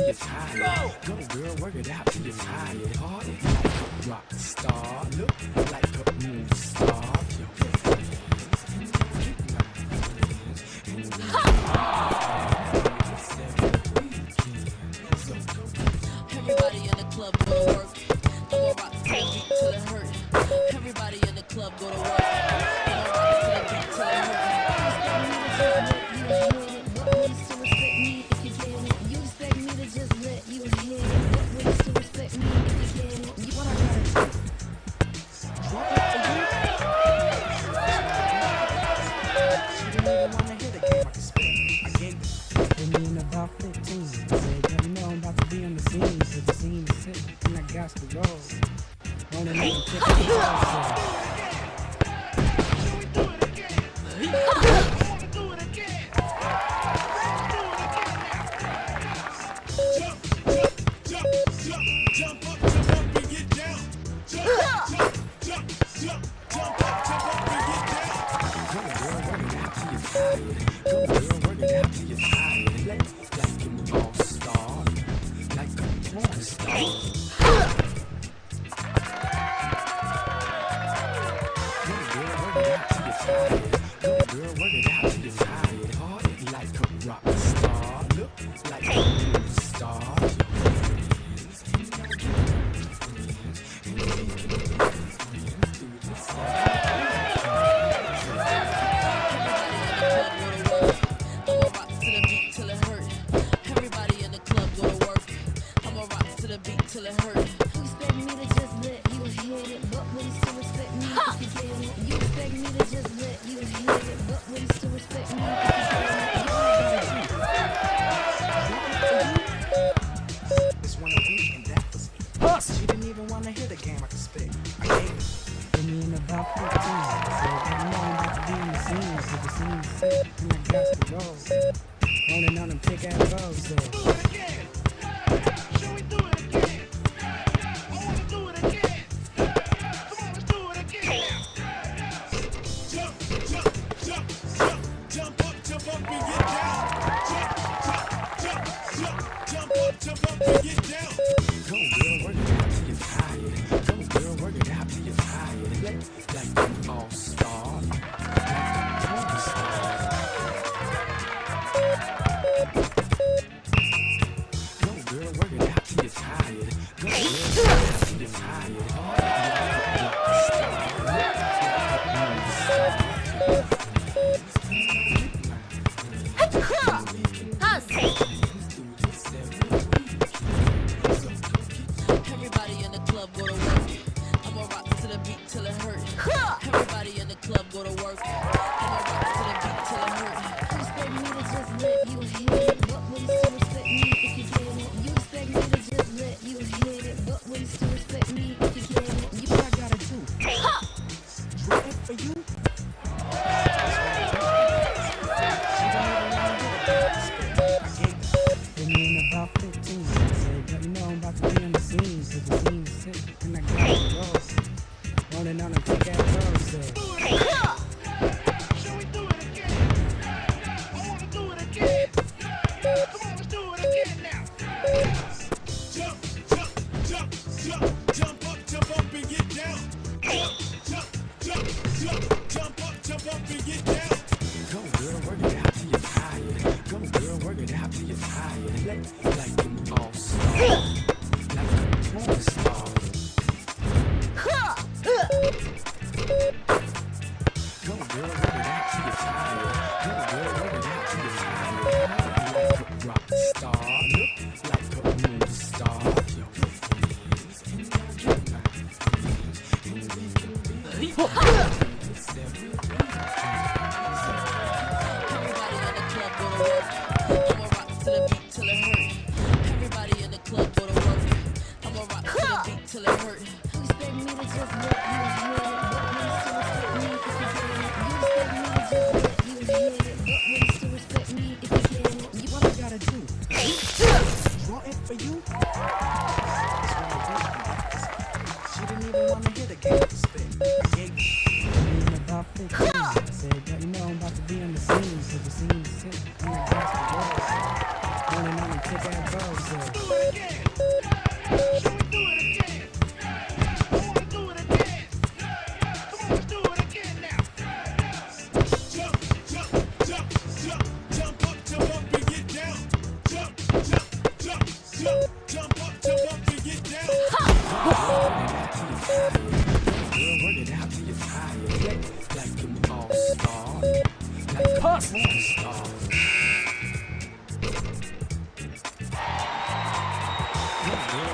till you're tired. Go girl, work it out till you're tired. Hard like a rock star, look like a movie star. Everybody in the club go to work. I'ma rock to the beat till it hurt. Everybody in the club go to work. I'ma rock to the beat till it hurt. You expect me to just let you hit it. What would you still respect me if you get it? You what I gotta do? Drop it for you. She didn't even wanna hear the game I can spit. I gave it. Put me in about 15. Said, you know I'm about to be on the scene. So the scene is hit, and I got to go. Wanna make a kick on the ball, till it hurt. You expect me to just let you hit it, but will you still respect me if you get it? You expect me to just let you hit it, but will you still respect me if you get it? This one a week and that was it. She didn't even wanna hear the game I can spit. I gave it. put me in about 15. Said, you know I'm about to be on the scene. So the scene is hit, and I got to go. Rolling on them thick ass balls, so. Do it again. Should we do it again? I wanna do it again. Come on, let's do it again. Jump, jump, jump, jump, jump up and get down. Jump, jump up and get down. Go girl, work it out till you're tired. Go girl, work it out till you're tired. Like an all-star, like a movie star. Go girl, work it out till you're tired. Go girl, work it out till you're tired. Hard like a rock star, like a movie star. Everybody in the club go to work. I'ma rock to the beat till it hurt. Everybody in the club go to work. I'ma rock to the beat till it hurt. You expect me to just let you hit it, but will you still respect me if you get it? You expect me to just let you hit it, but will you still respect me if you get it? You what I gotta do? Drop it for you. Put me in about 15. Said, you know I'm about to be on the scene. So the scene is hit, and I got to go. Rolling on them thick ass balls, so. Should we do it again? I wanna do it again. Come on, let's do it again now. Jump, jump, jump, jump, jump up and get down. Jump, jump, jump up and get down. Go girl, work it out till you're tired. Go girl, work it out till you're tired. Like an all-star, like a movie star. Go girl, work it out till you're tired. Go girl, work it out till you're tired. Like a rock star, like a movie star. Everybody in the club go to work. I'ma rock to the beat till it hurt. You expect me to just let you hit it, but will you still respect me if you get it? You expect me to just let you hit it, but will you still respect me if you get it? You what I gotta do? Draw it for you. She didn't even wanna hear the game I can spit. I gave it. Put me in about 15. Said, you know I'm about to be on the scene. So the scene is hit, and I got to go. Rolling on them Take that buzz up. Do it again. Should we do it again? I wanna do it again. Come on, let's do it again now. Jump, jump, jump, jump, jump up, jump up and get down. Jump, jump, jump, jump, jump up, jump up and get down. Girl, work it out till you're tired. Like an all-star, like a porn star. Girl,